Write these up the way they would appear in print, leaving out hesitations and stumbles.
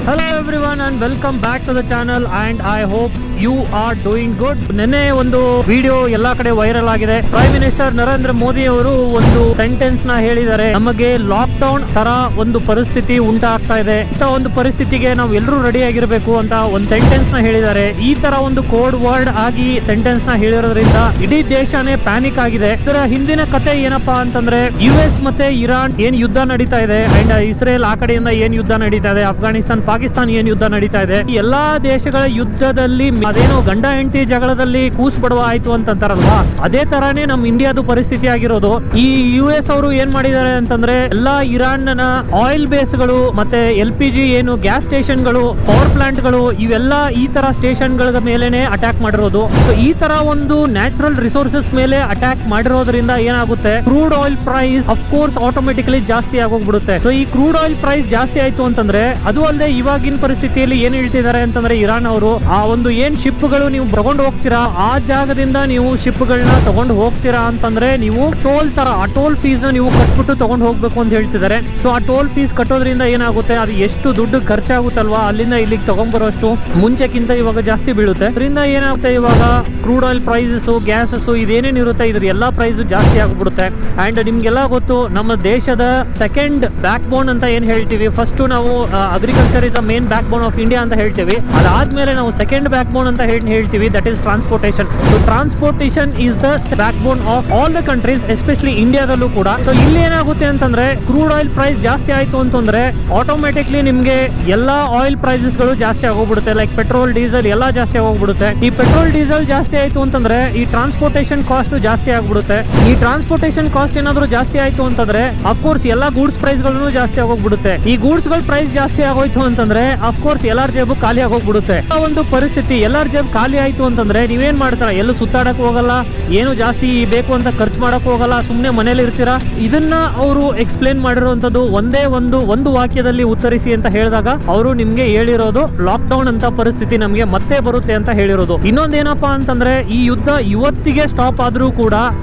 Hello everyone and welcome back to the channel and I hope you are doing good. ನೆನ್ನೆ ಒಂದು video ಎಲ್ಲಾ ಕಡೆ viral ಆಗಿದೆ. Prime minister Narendra Modi ಅವರು ಒಂದು ಸೆಂಟೆನ್ಸ್ ನ ಹೇಳಿದ್ದಾರೆ, ನಮಗೆ ಲಾಕ್ ಡೌನ್ ತರ ಒಂದು ಪರಿಸ್ಥಿತಿ ಉಂಟಾಗ್ತಾ ಇದೆ, ಇಂಥ ಒಂದು ಪರಿಸ್ಥಿತಿಗೆ ನಾವು ಎಲ್ಲರೂ ರೆಡಿ ಆಗಿರಬೇಕು ಅಂತ ಒಂದು ಸೆಂಟೆನ್ಸ್ ನ ಹೇಳಿದ್ದಾರೆ. ಈ ತರ ಒಂದು ಕೋಡ್ ವರ್ಡ್ ಆಗಿ ಸೆಂಟೆನ್ಸ್ ನ ಹೇಳಿರೋದ್ರಿಂದ ಇಡೀ ದೇಶನೇ ಪ್ಯಾನಿಕ್ ಆಗಿದೆ. ಇದರ ಹಿಂದಿನ ಕತೆ ಏನಪ್ಪಾ ಅಂತಂದ್ರೆ US ಮತ್ತೆ ಇರಾನ್ ಏನ್ ಯುದ್ಧ ನಡೀತಾ ಇದೆ ಅಂಡ್ ಇಸ್ರೇಲ್ ಆ ಕಡೆಯಿಂದ ಏನ್ ಯುದ್ಧ ನಡೀತಾ ಇದೆ, ಅಫ್ಘಾನಿಸ್ತಾನ್ ಪಾಕಿಸ್ತಾನ ಏನ್ ಯುದ್ಧ ನಡೀತಾ ಇದೆ, ಈ ಎಲ್ಲಾ ದೇಶಗಳ ಯುದ್ಧದಲ್ಲಿ ಅದೇನೋ ಗಂಡ ಹೆಂಡತಿ ಜಗಳದಲ್ಲಿ ಕೂಸ್ ಬಡವ ಆಯ್ತು ಅಂತಾರಲ್ವಾ, ಅದೇ ತರಾನೇ ನಮ್ ಇಂಡಿಯಾದ ಪರಿಸ್ಥಿತಿ ಆಗಿರೋದು. ಈ US ಅವರು ಏನ್ ಮಾಡಿದ್ದಾರೆ ಅಂತಂದ್ರೆ ಎಲ್ಲಾ ಇರಾನ್ ನ ಆಯಿಲ್ ಬೇಸ್ ಗಳು ಮತ್ತೆ LPG ಏನು ಗ್ಯಾಸ್ ಸ್ಟೇಷನ್ ಗಳು, ಪವರ್ ಪ್ಲಾಂಟ್ ಗಳು, ಇವೆಲ್ಲ ಈ ತರ ಸ್ಟೇಷನ್ ಗಳ ಮೇಲೆನೆ ಅಟ್ಯಾಕ್ ಮಾಡಿರೋದು. ಸೊ ಈ ತರ ಒಂದು ನ್ಯಾಚುರಲ್ ರಿಸೋರ್ಸಸ್ ಮೇಲೆ ಅಟ್ಯಾಕ್ ಮಾಡಿರೋದ್ರಿಂದ ಏನಾಗುತ್ತೆ, crude oil price of course automatically ಜಾಸ್ತಿ ಆಗೋಗ್ಬಿಡುತ್ತೆ. ಸೊ ಈ ಕ್ರೂಡ್ ಆಯಿಲ್ ಪ್ರೈಸ್ ಜಾಸ್ತಿ ಆಯ್ತು ಅಂತಂದ್ರೆ, ಅದು ಅಲ್ಲದೆ ಇವಾಗಿನ ಪರಿಸ್ಥಿತಿಯಲ್ಲಿ ಏನ್ ಹೇಳ್ತಿದ್ದಾರೆ ಅಂತಂದ್ರೆ ಇರಾನ್ ಅವರು, ಆ ಒಂದು ಏನ್ ಶಿಪ್ ಗಳು ನೀವು ತಗೊಂಡು ಹೋಗ್ತೀರಾ ಆ ಜಾಗದಿಂದ ನೀವು ಶಿಪ್ ಗಳನ್ನ ತಗೊಂಡು ಹೋಗ್ತೀರಾ ಅಂತಂದ್ರೆ ನೀವು ಟೋಲ್ ತರ ಆ ಟೋಲ್ ಫೀಸ್ ನ ನೀವು ಕಟ್ಬಿಟ್ಟು ತಗೊಂಡು ಹೋಗ್ಬೇಕು ಅಂತ ಹೇಳ್ತಿದ್ದಾರೆ. ಸೊ ಆ ಟೋಲ್ ಫೀಸ್ ಕಟ್ಟೋದ್ರಿಂದ ಏನಾಗುತ್ತೆ, ಅದು ಎಷ್ಟು ದುಡ್ಡು ಖರ್ಚಾಗುತ್ತಲ್ವಾ, ಅಲ್ಲಿಂದ ಇಲ್ಲಿಗೆ ತಗೊಂಡ್ಬರೋಷ್ಟು ಮುಂಚೆಕ್ಕಿಂತ ಇವಾಗ ಜಾಸ್ತಿ ಬೀಳುತ್ತೆ. ಅದರಿಂದ ಏನಾಗುತ್ತೆ, ಇವಾಗ ಕ್ರೂಡ್ ಆಯಿಲ್ ಪ್ರೈಸಸ್, ಗ್ಯಾಸಸ್ ಇದೇನೇನಿರುತ್ತೆ ಇದ್ರ ಎಲ್ಲಾ ಪ್ರೈಸ್ ಜಾಸ್ತಿ ಆಗ್ಬಿಡುತ್ತೆ. ಅಂಡ್ ನಿಮ್ಗೆಲ್ಲ ಗೊತ್ತು, ನಮ್ಮ ದೇಶದ ಸೆಕೆಂಡ್ ಬ್ಯಾಕ್ ಬೋನ್ ಅಂತ ಏನ್ ಹೇಳ್ತೀವಿ, ಫಸ್ಟ್ ನಾವು agriculture is the main backbone of India ಅಂತ ಹೇಳ್ತೀವಿ, ಅದಾದ್ಮೇಲೆ ನಾವು ಸೆಕೆಂಡ್ ಬ್ಯಾಕ್ ಬೋನ್ ಅಂತ ಹೇಳ್ತೀವಿ, that is transportation. So transportation is the backbone of all the countries, especially ಇಂಡಿಯಾದಲ್ಲೂ ಕೂಡ. ಸೊ ಇಲ್ಲಿ ಏನಾಗುತ್ತೆ ಅಂತಂದ್ರೆ, ಕ್ರೂಡ್ ಆಯಿಲ್ ಪ್ರೈಸ್ ಜಾಸ್ತಿ ಆಯ್ತು ಅಂತಂದ್ರೆ ಆಟೋಮೆಟಿಕ್ಲಿ ನಿಮ್ಗೆ ಎಲ್ಲಾ ಆಯಿಲ್ ಪ್ರೈಸಸ್ ಗಳು ಜಾಸ್ತಿ ಆಗೋಗ್ಬಿಡುತ್ತೆ. ಲೈಕ್ ಪೆಟ್ರೋಲ್, ಡೀಸೆಲ್ ಎಲ್ಲ ಜಾಸ್ತಿ ಆಗೋಗ್ಬಿಡುತ್ತೆ. ಈ ಪೆಟ್ರೋಲ್ ಡೀಸೆಲ್ ಜಾಸ್ತಿ ಆಯ್ತು ಅಂತಂದ್ರೆ ಈ ಟ್ರಾನ್ಸ್ಪೋರ್ಟೇಷನ್ ಕಾಸ್ಟ್ ಜಾಸ್ತಿ ಆಗ್ಬಿಡುತ್ತೆ. ಈ ಟ್ರಾನ್ಸ್ಪೋರ್ಟೇಷನ್ ಕಾಸ್ಟ್ ಏನಾದ್ರು ಜಾಸ್ತಿ ಆಯ್ತು ಅಂತಂದ್ರೆ ಅಫ್ಕೋರ್ಸ್ ಎಲ್ಲಾ ಗೂಡ್ಸ್ ಪ್ರೈಸ್ ಗಳನ್ನು ಜಾಸ್ತಿ ಆಗೋಗ್ಬಿಡುತ್ತೆ. ಈ ಗೂಡ್ಸ್ ಗಳ ಪ್ರೈಸ್ ಜಾಸ್ತಿ ಆಗೋಯ್ತು ಅಂತಂದ್ರೆ ಅಫ್ಕೋರ್ಸ್ ಎಲ್ಲಾರ ಜೇಬು ಖಾಲಿ ಆಗೋಗ್ಬಿಡುತ್ತೆ. ಆ ಒಂದು ಪರಿಸ್ಥಿತಿ ಎಲ್ಲಾರ ಜೇಬು ಖಾಲಿ ಆಯ್ತು ಅಂತಂದ್ರೆ ನೀವೇನ್ ಮಾಡ್ತಾರ, ಎಲ್ಲೂ ಸುತ್ತಾಡಕ್ ಹೋಗಲ್ಲ, ಏನು ಜಾಸ್ತಿ ಬೇಕು ಅಂತ ಖರ್ಚು ಮಾಡಕ್ ಹೋಗಲ್ಲ, ಸುಮ್ನೆ ಮನೇಲಿ ಇರ್ತೀರಾ. ಇದನ್ನ ಅವರು ಎಕ್ಸ್ಪ್ಲೇನ್ ಮಾಡಿರುವಂತದ್ದು ಒಂದೇ ಒಂದು ವಾಕ್ಯದಲ್ಲಿ ಉತ್ತರಿಸಿ ಅಂತ ಹೇಳಿದಾಗ ಅವರು ನಿಮ್ಗೆ ಹೇಳಿರೋದು ಲಾಕ್ ಡೌನ್ ಅಂತ ಪರಿಸ್ಥಿತಿ ನಮ್ಗೆ ಮತ್ತೆ ಬರುತ್ತೆ ಅಂತ ಹೇಳಿರೋದು. ಇನ್ನೊಂದೇನಪ್ಪಾ ಅಂತಂದ್ರೆ, ಈ ಯುದ್ಧ ಇವತ್ತಿಗೆ ಸ್ಟಾಪ್ ಆದ್ರೂ ಕೂಡ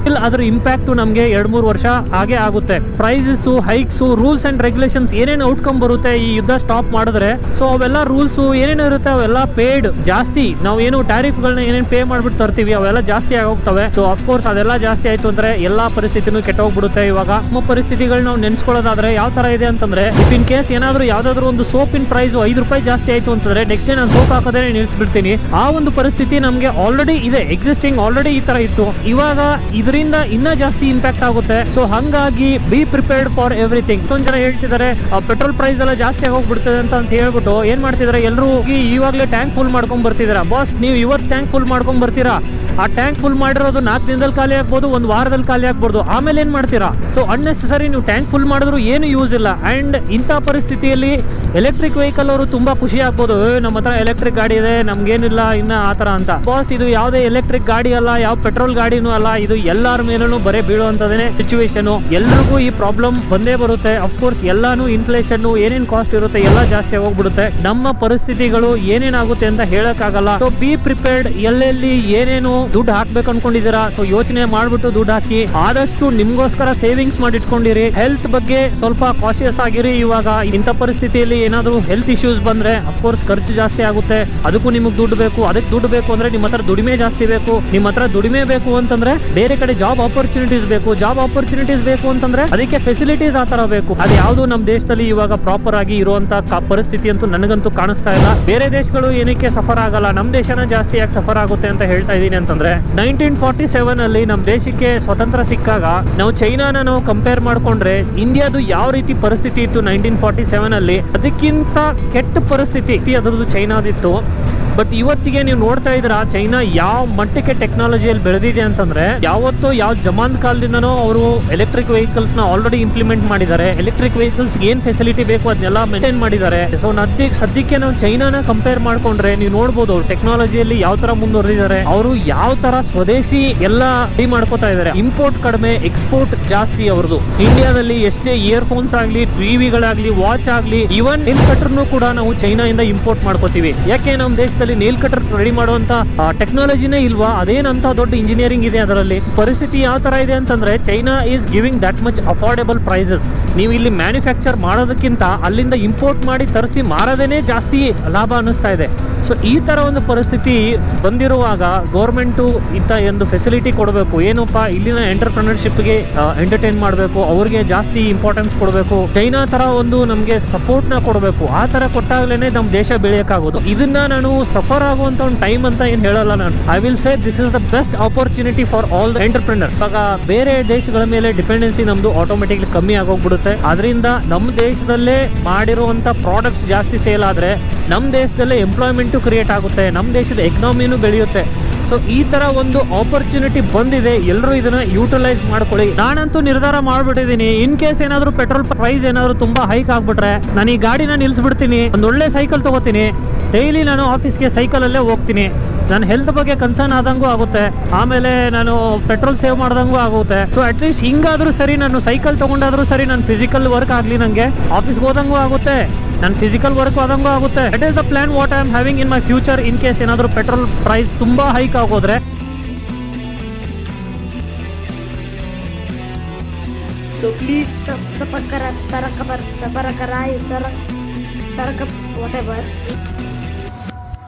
ಅದ್ರ ಇಂಪ್ಯಾಕ್ಟ್ ನಮ್ಗೆ 2-3 ವರ್ಷ ಹಾಗೆ ಆಗುತ್ತೆ. Prices hikes, rules and regulations ಏನೇನು ಔಟ್ಕಮ್ ಬರುತ್ತೆ ಈ ಯುದ್ಧ ಸ್ಟಾಪ್ ಮಾಡಿದ್ರೆ, ಸೊ ಅವೆಲ್ಲ ರೂಲ್ಸ್ ಏನೇನು ಇರುತ್ತೆ ಅವೆಲ್ಲ ಪೇಡ್ ಜಾಸ್ತಿ, ನಾವು ಏನು ಟ್ಯಾರಿಫ್ ಗಳನ್ನ ಏನೇನು ಪೇ ಮಾಡ್ಬಿಟ್ಟು ತರ್ತೀವಿ ಅವೆಲ್ಲ ಜಾಸ್ತಿ ಆಗೋಗ್ತವೆ. ಸೊ ಅಫ್ಕೋರ್ಸ್ ಅದೆಲ್ಲ ಜಾಸ್ತಿ ಆಯ್ತು ಅಂದ್ರೆ ಎಲ್ಲಾ ಪರಿಸ್ಥಿತಿನೂ ಕೆಟ್ಟೋಗ್ಬಿಡುತ್ತೆ. ಇವಾಗ ನಮ್ಮ ಪರಿಸ್ಥಿತಿಗಳು ನಾವು ನೆನ್ಸ್ಕೊಳ್ಳೋದಾದ್ರೆ ಯಾವ ತರ ಇದೆ ಅಂತಂದ್ರೆ, ಇಫ್ ಇನ್ ಕೇಸ್ ಏನಾದ್ರು ಯಾವ್ದಾದ್ರು ಒಂದು ಸೋಪಿನ ಪ್ರೈಸ್ 5 ರೂಪಾಯಿ ಜಾಸ್ತಿ ಆಯ್ತು ಅಂತಂದ್ರೆ ನೆಕ್ಸ್ಟ್ ಡೇ ನಾನು ಸೋಪ್ ಹಾಕೋದೇ ನಿಲ್ಸ್ಬಿಡ್ತೀನಿ. ಆ ಒಂದು ಪರಿಸ್ಥಿತಿ ನಮ್ಗೆ ಆಲ್ರೆಡಿ ಇದೆ, ಎಕ್ಸಿಸ್ಟಿಂಗ್ ಆಲ್ರೆಡಿ ಈ ತರ ಇತ್ತು. ಇವಾಗ ಇದರಿಂದ ಇನ್ನ ಜಾಸ್ತಿ ಇಂಪ್ಯಾಕ್ಟ್ ಆಗುತ್ತೆ. ಸೊ ಹಂಗಾಗಿ ಬಿ ಪ್ರಿಪೇರ್ಡ್ ಫಾರ್ ಎವ್ರಿಥಿಂಗ್. ಇಷ್ಟೊಂದು ಜನ ಹೇಳ್ತಿದ್ದಾರೆ ಪೆಟ್ರೋಲ್ ಪ್ರೈಸ್ ಎಲ್ಲ ಜಾಸ್ತಿ ಆಗೋಗ್ಬಿಡ್ತದೆ ಅಂತ ಹೇಳ್ಬಿಟ್ಟು ಏನ್ ಮಾಡ್ತಿದ್ದಾರೆ, ಎಲ್ಲರೂ ಇವಾಗಲೇ ಟ್ಯಾಂಕ್ ಫುಲ್ ಮಾಡ್ಕೊಂಡ್ ಬರ್ತಿದ್ದೀರಾ. ಬಾಸ್, ನೀವು ಇವತ್ತು ಟ್ಯಾಂಕ್ ಫುಲ್ ಮಾಡ್ಕೊಂಡ್ ಬರ್ತೀರಾ, ಆ ಟ್ಯಾಂಕ್ ಫುಲ್ ಮಾಡಿರೋದು 4 ದಿನದಲ್ಲಿ ಖಾಲಿ ಆಗ್ಬೋದು, 1 ವಾರದಲ್ಲಿ ಖಾಲಿ ಆಗ್ಬೋದು, ಆಮೇಲೆ ಏನ್ ಮಾಡ್ತೀರಾ? ಸೊ ಅನ್ನೆಸೆಸರಿ ನೀವು ಟ್ಯಾಂಕ್ ಫುಲ್ ಮಾಡಿದ್ರು ಏನು ಯೂಸ್ ಇಲ್ಲ. ಅಂಡ್ ಇಂಥ ಪರಿಸ್ಥಿತಿಯಲ್ಲಿ ಎಲೆಕ್ಟ್ರಿಕ್ ವೆಹಿಕಲ್ ಅವರು ತುಂಬಾ ಖುಷಿ ಆಗ್ಬೋದು, ನಮ್ಮ ಹತ್ರ ಎಲೆಕ್ಟ್ರಿಕ್ ಗಾಡಿ ಇದೆ, ನಮ್ಗೇನಿಲ್ಲ ಇನ್ನ ಆತರ ಅಂತ. ಬಾಸ್, ಇದು ಯಾವುದೇ ಎಲೆಕ್ಟ್ರಿಕ್ ಗಾಡಿ ಅಲ್ಲ, ಯಾವ ಪೆಟ್ರೋಲ್ ಗಾಡಿನೂ ಅಲ್ಲ, ಇದು ಎಲ್ಲಾರ ಮೇಲೂ ಬರೇ ಬೀಳುವಂತದೇ ಸಿಚುವೇಶನ್. ಎಲ್ರಿಗೂ ಈ ಪ್ರಾಬ್ಲಮ್ ಬಂದೇ ಬರುತ್ತೆ. ಅಫ್ಕೋರ್ಸ್ ಎಲ್ಲಾನು ಇನ್ಫ್ಲೇಷನ್, ಏನೇನ್ ಕಾಸ್ಟ್ ಇರುತ್ತೆ ಎಲ್ಲ ಜಾಸ್ತಿ ಹೋಗ್ಬಿಡುತ್ತೆ. ನಮ್ಮ ಪರಿಸ್ಥಿತಿಗಳು ಏನೇನಾಗುತ್ತೆ ಅಂತ ಹೇಳಕ್ ಆಗಲ್ಲ. So be prepared. ಎಲ್ಲೆಲ್ಲಿ ಏನೇನು ದುಡ್ಡು ಹಾಕ್ಬೇಕು ಅನ್ಕೊಂಡಿದ್ದೀರಾ, ಸೊ ಯೋಚನೆ ಮಾಡ್ಬಿಟ್ಟು ದುಡ್ಡು ಹಾಕಿ. ಆದಷ್ಟು ನಿಮ್ಗೋಸ್ಕರ ಸೇವಿಂಗ್ಸ್ ಮಾಡಿ ಇಟ್ಕೊಂಡಿರಿ. ಹೆಲ್ತ್ ಬಗ್ಗೆ ಸ್ವಲ್ಪ ಕಾಶಿಯಸ್ ಆಗಿರಿ. ಇವಾಗ ಇಂಥ ಪರಿಸ್ಥಿತಿಯಲ್ಲಿ ಏನಾದ್ರು ಹೆಲ್ತ್ ಇಶ್ಯೂಸ್ ಬಂದ್ರೆ ಅಫ್ಕೋರ್ಸ್ ಖರ್ಚು ಜಾಸ್ತಿ ಆಗುತ್ತೆ. ಅದಕ್ಕೂ ನಿಮಗೆ ದುಡ್ಡು ಬೇಕು. ಅದಕ್ಕೆ ದುಡ್ಡು ಬೇಕು ಅಂದ್ರೆ ನಿಮ್ಮ ಹತ್ರ ದುಡಿಮೆ ಜಾಸ್ತಿ ಬೇಕು. ನಿಮ್ಮ ಹತ್ರ ದುಡಿಮೆ ಬೇಕು ಅಂತಂದ್ರೆ ಬೇರೆ ಕಡೆ ಜಾಬ್ ಆಪರ್ಚುನಿಟೀಸ್ ಬೇಕು. ಜಾಬ್ ಆಪರ್ಚುನಿಟೀಸ್ ಬೇಕು ಅಂತಂದ್ರೆ ಅದಕ್ಕೆ ಫೆಸಿಲಿಟೀಸ್ ಆ ತರ ಬೇಕು. ಅದು ಯಾವುದು ನಮ್ಮ ದೇಶದಲ್ಲಿ ಇವಾಗ ಪ್ರಾಪರ್ ಆಗಿ ಇರುವಂತ ಪರಿಸ್ಥಿತಿ ಅಂತೂ ನನಗಂತೂ ಕಾಣಿಸ್ತಾ ಇಲ್ಲ. ಬೇರೆ ದೇಶಗಳು ಏನಕ್ಕೆ ಸಫರ್ ಆಗಲ್ಲ, ನಮ್ಮ ದೇಶನ ಜಾಸ್ತಿ ಯಾಕೆ ಸಫರ್ ಆಗುತ್ತೆ ಅಂತ ಹೇಳ್ತಾ ಇದೀನಿ ಅಂತಂದ್ರೆ, 1947 ಅಲ್ಲಿ ನಮ್ಮ ದೇಶಕ್ಕೆ ಸ್ವತಂತ್ರ ಸಿಕ್ಕಾಗ ನಾವು ಚೈನಾನ ನಾವು ಕಂಪೇರ್ ಮಾಡ್ಕೊಂಡ್ರೆ ಇಂಡಿಯಾದು ಯಾವ ರೀತಿ ಪರಿಸ್ಥಿತಿ ಇತ್ತು 1947 ಅಲ್ಲಿ, ಅದಕ್ಕಿಂತ ಕೆಟ್ಟ ಪರಿಸ್ಥಿತಿ ಅದರದ್ದು ಚೈನಾದಿತ್ತು. ಬಟ್ ಇವತ್ತಿಗೆ ನೀವು ನೋಡ್ತಾ ಇದ್ರ ಚೈನಾ ಯಾವ ಮಟ್ಟಕ್ಕೆ ಟೆಕ್ನಾಲಜಿಯಲ್ಲಿ ಬೆಳೆದಿದೆ ಅಂತಂದ್ರೆ, ಯಾವತ್ತೋ ಯಾವ ಜಮಾನ್ ಕಾಲದಿಂದನೋ ಅವರು ಎಲೆಕ್ಟ್ರಿಕ್ ವೆಹಿಕಲ್ಸ್ ನ ಆಲ್ರೆಡಿ ಇಂಪ್ಲಿಮೆಂಟ್ ಮಾಡಿದ್ದಾರೆ. ಎಲೆಕ್ಟ್ರಿಕ್ ವೆಹಿಕಲ್ಸ್ ಏನ್ ಫೆಸಿಲಿಟಿ ಬೇಕು ಅದನ್ನೆಲ್ಲ ಮೇಂಟೈನ್ ಮಾಡಿದ್ದಾರೆ. ಸೊ ಸದ್ಯಕ್ಕೆ ನಾವು ಚೈನಾನ ಕಂಪೇರ್ ಮಾಡ್ಕೊಂಡ್ರೆ ನೀವು ನೋಡ್ಬೋದು ಅವ್ರು ಟೆಕ್ನಾಲಜಿಯಲ್ಲಿ ಯಾವ ತರ ಮುಂದುವರೆದಿದ್ದಾರೆ. ಅವರು ಯಾವ ತರ ಸ್ವದೇಶಿ ಎಲ್ಲ ರೆಡಿ ಮಾಡ್ಕೋತಾ ಇದಾರೆ. ಇಂಪೋರ್ಟ್ ಕಡಿಮೆ, ಎಕ್ಸ್ಪೋರ್ಟ್ ಜಾಸ್ತಿ ಅವ್ರದ್ದು. ಇಂಡಿಯಾದಲ್ಲಿ ಎಷ್ಟೇ ಇಯರ್ಫೋನ್ಸ್ ಆಗ್ಲಿ, ಟಿವಿಗಳಾಗ್ಲಿ, ವಾಚ್ ಆಗ್ಲಿ, ಇವನ್ ಇನ್ ಕಟ್ರನ್ನು ಕೂಡ ನಾವು ಚೈನಾ ಇಂದ ಇಂಪೋರ್ಟ್ ಮಾಡ್ಕೋತೀವಿ. ಯಾಕೆ ನಮ್ಮ ದೇಶದಲ್ಲಿ ದೇಶದಲ್ಲಿ ನೇಲ್ ಕಟರ್ ರೆಡಿ ಮಾಡುವಂತ ಟೆಕ್ನಾಲಜಿನೇ ಇಲ್ವಾ? ಅದೇನಂತ ದೊಡ್ಡ ಇಂಜಿನಿಯರಿಂಗ್ ಇದೆ ಅದರಲ್ಲಿ. ಪರಿಸ್ಥಿತಿ ಯಾವ ತರ ಇದೆ ಅಂತಂದ್ರೆ, China is giving that much affordable prices. ನೀವು ಇಲ್ಲಿ ಮ್ಯಾನುಫ್ಯಾಕ್ಚರ್ ಮಾಡೋದಕ್ಕಿಂತ ಅಲ್ಲಿಂದ ಇಂಪೋರ್ಟ್ ಮಾಡಿ ತರಿಸಿ ಮಾರೋದೇನೆ ಜಾಸ್ತಿ ಲಾಭ ಅನ್ನಿಸ್ತಾ ಇದೆ. ಸೊ ಈ ತರ ಒಂದು ಪರಿಸ್ಥಿತಿ ಬಂದಿರುವಾಗ ಗೌರ್ಮೆಂಟು ಇಂಥ ಒಂದು ಫೆಸಿಲಿಟಿ ಕೊಡಬೇಕು. ಏನಪ್ಪಾ, ಇಲ್ಲಿನ ಎಂಟರ್ಪ್ರಿನರ್ಶಿಪ್ಗೆ ಎಂಟರ್ಟೈನ್ ಮಾಡಬೇಕು, ಅವ್ರಿಗೆ ಜಾಸ್ತಿ ಇಂಪಾರ್ಟೆನ್ಸ್ ಕೊಡಬೇಕು. ಚೈನಾ ತರ ಒಂದು ನಮಗೆ ಸಪೋರ್ಟ್ ನ ಕೊಡಬೇಕು. ಆ ತರ ಕೊಟ್ಟಾಗ್ಲೇನೆ ನಮ್ಮ ದೇಶ ಬೆಳೆಯಕ್ಕಾಗೋದು. ಇದನ್ನ ನಾನು ಸಫರ್ ಆಗುವಂತ ಒಂದು ಟೈಮ್ ಅಂತ ಏನು ಹೇಳಲ್ಲ ನಾನು. I will say this is the best opportunity for all the entrepreneur. ಇವಾಗ ಬೇರೆ ದೇಶಗಳ ಮೇಲೆ ಡಿಪೆಂಡೆನ್ಸಿ ನಮ್ದು ಆಟೋಮೆಟಿಕ್ಲಿ ಕಮ್ಮಿ ಆಗೋಗ್ಬಿಡುತ್ತೆ. ಅದರಿಂದ ನಮ್ಮ ದೇಶದಲ್ಲೇ ಮಾಡಿರುವಂತ ಪ್ರಾಡಕ್ಟ್ಸ್ ಜಾಸ್ತಿ ಸೇಲ್ ಆದ್ರೆ ನಮ್ಮ ದೇಶದಲ್ಲೇ ಎಂಪ್ಲಾಯ್ಮೆಂಟ್ ಕ್ರಿಯೇಟ್ ಆಗುತ್ತೆ, ನಮ್ಮ ದೇಶದ ಎಕನಾಮಿನೂ ಬೆಳೆಯುತ್ತೆ. ಸೊ ಈ ತರ ಒಂದು ಆಪರ್ಚುನಿಟಿ ಬಂದಿದೆ, ಎಲ್ಲರೂ ಇದನ್ನ ಯೂಟಿಲೈಸ್ ಮಾಡ್ಕೊಳ್ಳಿ. ನಾನಂತೂ ನಿರ್ಧಾರ ಮಾಡ್ಬಿಟ್ಟಿದ್ದೀನಿ, ಇನ್ ಕೇಸ್ ಏನಾದ್ರು ಪೆಟ್ರೋಲ್ ಪ್ರೈಸ್ ಏನಾದ್ರು ತುಂಬಾ ಹೈಕ್ ಆಗ್ಬಿಟ್ರೆ ನಾನು ಈ ಗಾಡಿನ ನಿಲ್ಸ್ಬಿಡ್ತೀನಿ, ಒಂದು ಒಳ್ಳೆ ಸೈಕಲ್ ತಗೋತೀನಿ, ಡೈಲಿ ನಾನು ಆಫೀಸ್ಗೆ ಸೈಕಲಲ್ಲೇ ಹೋಗ್ತೀನಿ. ನನ್ನ ಹೆಲ್ತ್ ಬಗ್ಗೆ ಕನ್ಸರ್ನ್ ಆದಂಗೂ ಆಗುತ್ತೆ, ಆಮೇಲೆ ನಾನು ಪೆಟ್ರೋಲ್ ಸೇವ್ ಮಾಡ್ದಂಗೂ ಆಗುತ್ತೆ. ಸೊ ಅಟ್ಲೀಸ್ಟ್ ಹಿಂಗಾದ್ರೂ ಸರಿ, ನಾನು ಸೈಕಲ್ ತಗೊಂಡಾದ್ರೂ ಸರಿ, ನನ್ನ ಫಿಸಿಕಲ್ ವರ್ಕ್ ಆಗಲಿ, ನನಗೆ ಆಫೀಸ್ಗೆ ಹೋದಂಗೂ ಆಗುತ್ತೆ, ನನ್ನ ಫಿಸಿಕಲ್ ವರ್ಕ್ ಆದಂಗೂ ಆಗುತ್ತೆ. That is the plan what I am having in my future. In case ಏನಾದರೂ ಪೆಟ್ರೋಲ್ ಪ್ರೈಸ್ ತುಂಬಾ hike ಆಗೋದ್ರೆ. So please subscribe, whatever.